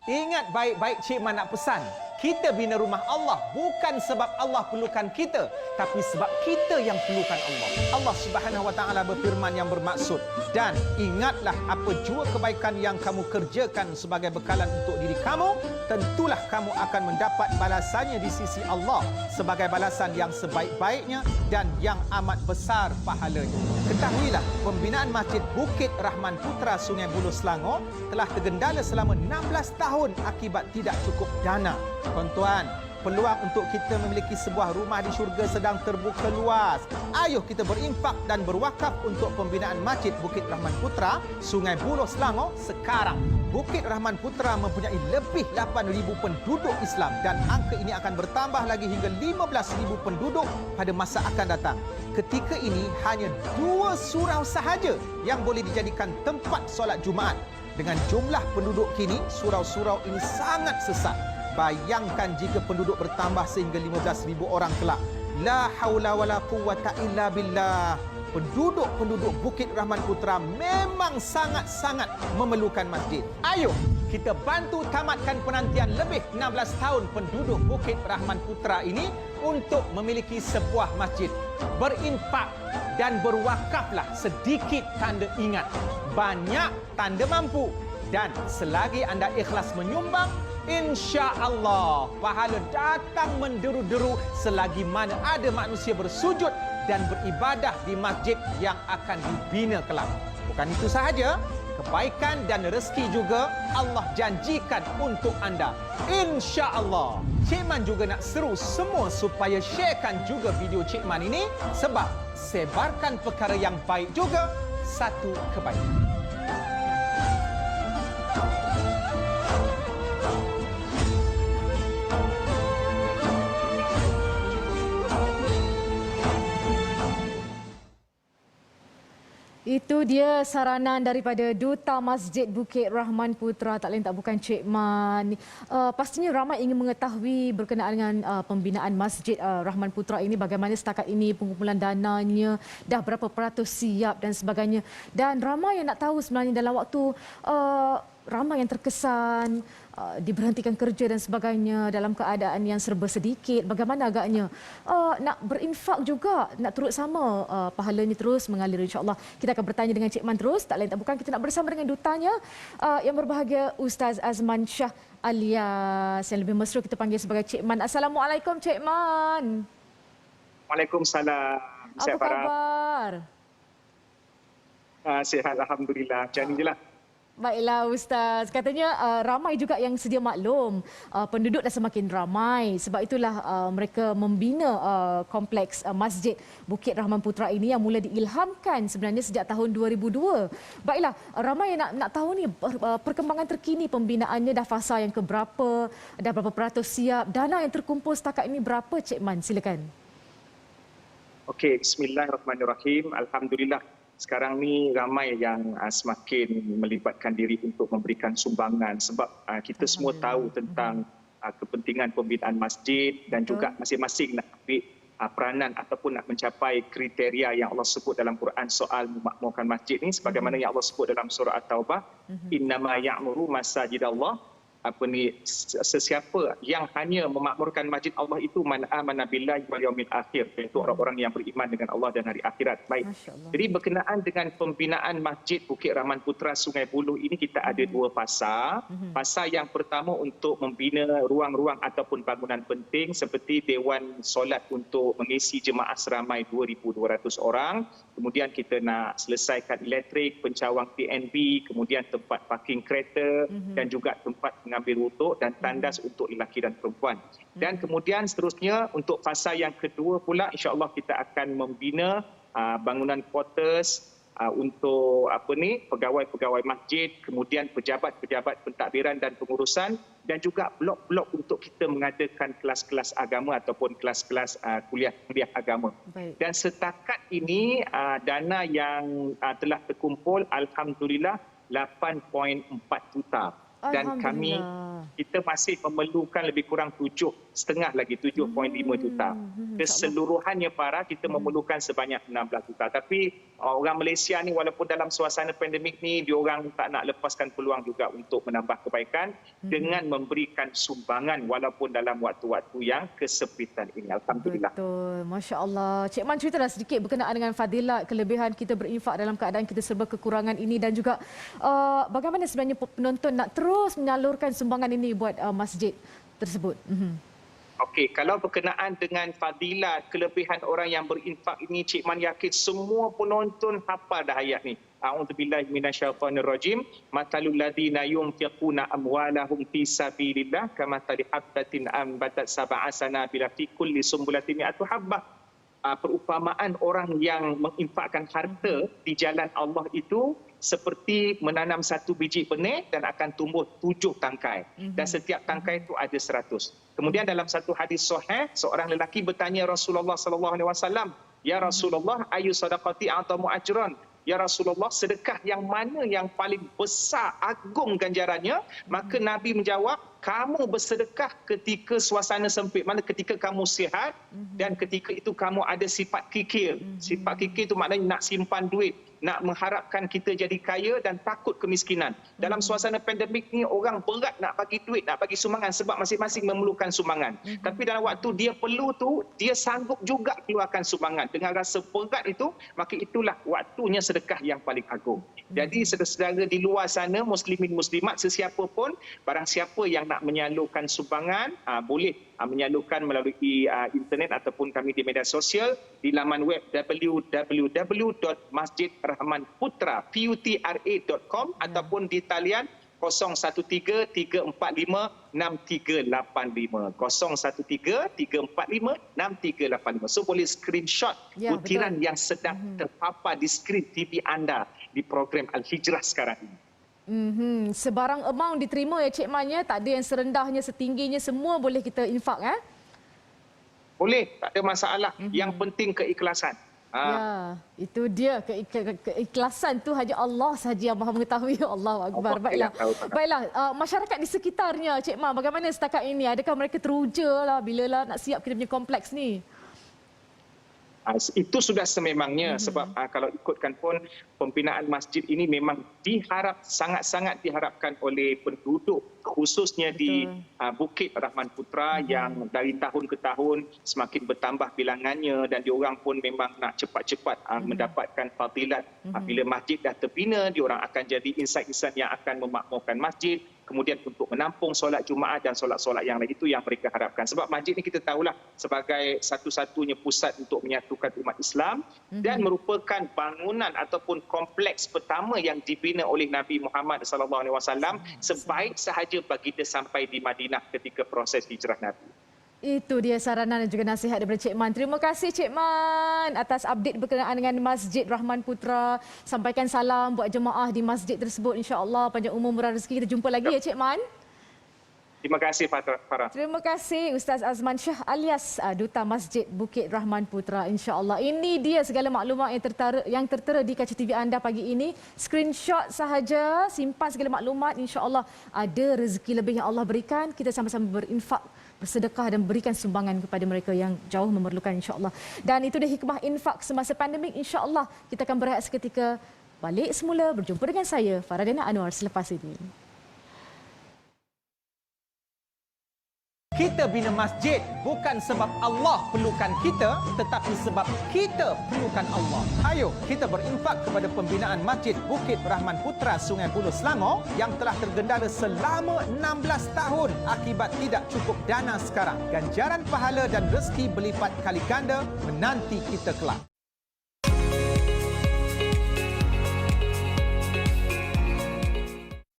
Ingat baik-baik Cik Man nak pesan. Kita bina rumah Allah bukan sebab Allah perlukan kita, tapi sebab kita yang perlukan Allah. Allah Subhanahu Wa Taala berfirman yang bermaksud, dan ingatlah apa jua kebaikan yang kamu kerjakan sebagai bekalan untuk diri kamu, tentulah kamu akan mendapat balasannya di sisi Allah sebagai balasan yang sebaik-baiknya dan yang amat besar pahalanya. Ketahuilah, pembinaan Masjid Bukit Rahman Putra Sungai Buloh Selangor telah tergendala selama 16 tahun akibat tidak cukup dana. Tuan-tuan, peluang untuk kita memiliki sebuah rumah di syurga sedang terbuka luas. Ayuh kita berinfak dan berwakaf untuk pembinaan Masjid Bukit Rahman Putra Sungai Buloh Selangor sekarang. Bukit Rahman Putra mempunyai lebih 8,000 penduduk Islam dan angka ini akan bertambah lagi hingga 15,000 penduduk pada masa akan datang. Ketika ini hanya 2 surau sahaja yang boleh dijadikan tempat solat Jumaat. Dengan jumlah penduduk kini, surau-surau ini sangat sesak. Bayangkan jika penduduk bertambah sehingga 15,000 orang kelak. La haula wala quwwata illa billah. Penduduk-penduduk Bukit Rahman Putra memang sangat-sangat memerlukan masjid. Ayuh, kita bantu tamatkan penantian lebih 16 tahun penduduk Bukit Rahman Putra ini untuk memiliki sebuah masjid. Berinfak dan berwakaflah sedikit tanda ingat. Banyak tanda mampu. Dan selagi anda ikhlas menyumbang, insya-Allah pahala datang menderu-deru selagi mana ada manusia bersujud dan beribadah di masjid yang akan dibina kelak. Bukan itu sahaja, kebaikan dan rezeki juga Allah janjikan untuk anda. Insya-Allah. Cik Man juga nak seru semua supaya sharekan juga video Cik Man ini sebab sebarkan perkara yang baik juga satu kebaikan. Itu dia saranan daripada Duta Masjid Bukit Rahman Putra, tak lain tak bukan Cik Man. Pastinya ramai ingin mengetahui berkenaan dengan pembinaan Masjid Rahman Putra ini, bagaimana setakat ini pengumpulan dananya, dah berapa peratus siap dan sebagainya. Dan ramai yang nak tahu sebenarnya dalam waktu ramai yang terkesan diberhentikan kerja dan sebagainya dalam keadaan yang serba sedikit. Bagaimana agaknya nak berinfak juga, nak turut sama pahalanya terus mengalir insya-Allah. Kita akan bertanya dengan Cik Man terus. Tak lain tak bukan kita nak bersama dengan dutanya yang berbahagia Ustaz Azman Shah alias yang lebih mesra kita panggil sebagai Cik Man. Assalamualaikum Cik Man. Waalaikumsalam. Apa khabar? Sihat alhamdulillah. Macam ni jelah. Baiklah Ustaz, katanya ramai juga yang sedia maklum, penduduk dah semakin ramai, sebab itulah mereka membina kompleks Masjid Bukit Rahman Putra ini yang mula diilhamkan sebenarnya sejak tahun 2002. Baiklah, ramai yang nak tahu ni perkembangan terkini pembinaannya, dah fasa yang keberapa, dah berapa peratus siap, dana yang terkumpul setakat ini berapa Cik Man, silakan. Okey, bismillahirrahmanirrahim. Alhamdulillah. Sekarang ni ramai yang semakin melibatkan diri untuk memberikan sumbangan sebab kita semua tahu tentang kepentingan pembinaan masjid dan juga masing-masing nak ambil peranan ataupun nak mencapai kriteria yang Allah sebut dalam Quran soal memakmurkan masjid ni, sebagaimana yang Allah sebut dalam surah At-Taubah, innama ya'muru masajidallah, sesiapa yang hanya memakmurkan masjid Allah itu man amana billahi wal yaumil akhir, iaitu orang-orang yang beriman dengan Allah dan hari akhirat. Baik. Jadi berkenaan dengan pembinaan Masjid Bukit Rahman Putra Sungai Buloh ini, kita ada 2 fasa. Fasa yang pertama untuk membina ruang-ruang ataupun bangunan penting seperti dewan solat untuk mengisi jemaah seramai 2,200 orang. Kemudian kita nak selesaikan elektrik, pencawang PNB, kemudian tempat parking kereta dan juga tempat mengambil wuduk dan tandas untuk lelaki dan perempuan. Dan kemudian seterusnya untuk fasa yang kedua pula, insya-Allah kita akan membina bangunan quarters untuk pegawai-pegawai masjid, kemudian pejabat-pejabat pentadbiran dan pengurusan, dan juga blok-blok untuk kita mengadakan kelas-kelas agama ataupun kelas-kelas kuliah agama. Baik. Dan setakat ini dana yang telah terkumpul alhamdulillah 8.4 juta. Dan kita masih memerlukan lebih kurang 7,5 lagi, 7.5 juta. Keseluruhannya para kita memerlukan sebanyak 16 juta. Tapi orang Malaysia ni walaupun dalam suasana pandemik ni, diorang tak nak lepaskan peluang juga untuk menambah kebaikan dengan memberikan sumbangan walaupun dalam waktu-waktu yang kesempitan ini. Alhamdulillah. Betul. Masya Allah. Cik Man, ceritalah sedikit berkenaan dengan fadilat, kelebihan kita berinfak dalam keadaan kita serba kekurangan ini dan juga bagaimana sebenarnya penonton nak terus menyalurkan sumbangan ini buat masjid tersebut. Okey, kalau berkenaan dengan fadilat, kelebihan orang yang berinfak ini, Cik Man yakin semua penonton hafal dah ayat ni. A'udzubillahi minasyaitonirrajim. Matalul ladzina yunfiquna amwalahum fi sabilillah kamathali habbatin ambatat sab'a sanabila fi kulli sumbulatin mi'atu habbah. Perumpamaan orang yang menginfakkan harta di jalan Allah itu seperti menanam satu biji benih dan akan tumbuh 7 tangkai. Dan setiap tangkai itu ada 100. Kemudian dalam satu hadis sahih, seorang lelaki bertanya Rasulullah sallallahu alaihi wasallam, "Ya Rasulullah, ayu sadaqati a'tamu ajran?" Ya Rasulullah, sedekah yang mana yang paling besar, agung ganjarannya? Maka Nabi menjawab, kamu bersedekah ketika suasana sempit, mana ketika kamu sihat dan ketika itu kamu ada sifat kikir. Sifat kikir itu maknanya nak simpan duit, nak mengharapkan kita jadi kaya dan takut kemiskinan. Dalam suasana pandemik ni orang berat nak bagi duit, nak bagi sumbangan sebab masing-masing memerlukan sumbangan. Tapi dalam waktu dia perlu tu, dia sanggup juga keluarkan sumbangan. Dengan rasa berat itu, maka itulah waktunya sedekah yang paling agung. Jadi saudara-saudara di luar sana, muslimin muslimat, sesiapa pun, barang siapa yang nak menyalurkan sumbangan, boleh menyalurkan melalui internet ataupun kami di media sosial di laman web www.masjidrahmanputra.com ataupun di talian 0133456385 0133456385. So boleh screenshot butiran yang sedang terpapar di skrin TV anda di program Al-Hijrah sekarang ini. Sebarang amount diterima ya Cik Man, ya? Tak ada yang serendahnya, setingginya, semua boleh kita infak, ya? Boleh, tak ada masalah. Yang penting keikhlasan. Ya, itu dia, keikhlasan tu hanya Allah sahaja yang Maha mengetahui. Allahu Akbar. Baiklah. Baiklah, masyarakat di sekitarnya Cik Man, bagaimana setakat ini? Adakah mereka teruja lah bila lah nak siap kita punya kompleks ni? Itu sudah sememangnya sebab kalau ikutkan pun pembinaan masjid ini memang sangat-sangat diharapkan oleh penduduk khususnya di Bukit Rahman Putra yang dari tahun ke tahun semakin bertambah bilangannya dan diorang pun memang nak cepat-cepat mendapatkan fadilat. Bila masjid dah terbina, diorang akan jadi insan-insan yang akan memakmurkan masjid. Kemudian untuk menampung solat Jumaat dan solat-solat yang lain, itu yang mereka harapkan. Sebab masjid ini kita tahulah sebagai satu-satunya pusat untuk menyatukan umat Islam dan merupakan bangunan ataupun kompleks pertama yang dibina oleh Nabi Muhammad SAW sebaik sahaja baginda sampai di Madinah ketika proses hijrah Nabi. Itu dia saranan dan juga nasihat daripada Cik Man. Terima kasih Cik Man atas update berkenaan dengan Masjid Rahman Putra. Sampaikan salam buat jemaah di masjid tersebut. InsyaAllah panjang umur murah rezeki. Kita jumpa lagi ya Cik Man. Terima kasih Farah. Terima kasih Ustaz Azman Shah alias Duta Masjid Bukit Rahman Putra. InsyaAllah ini dia segala maklumat yang tertera di kaca TV anda pagi ini. Screenshot sahaja, simpan segala maklumat. InsyaAllah ada rezeki lebih yang Allah berikan. Kita sama-sama berinfak, bersedekah dan berikan sumbangan kepada mereka yang jauh memerlukan insya-Allah. Dan itu dia hikmah infak semasa pandemik. Insya-Allah kita akan berehat seketika balik semula berjumpa dengan saya Faradina Anwar selepas ini. Kita bina masjid bukan sebab Allah perlukan kita, tetapi sebab kita perlukan Allah. Ayo, kita berinfak kepada pembinaan Masjid Bukit Rahman Putra Sungai Buloh Selangor yang telah tergendala selama 16 tahun akibat tidak cukup dana sekarang. Ganjaran pahala dan rezeki berlipat kali ganda menanti kita kelak.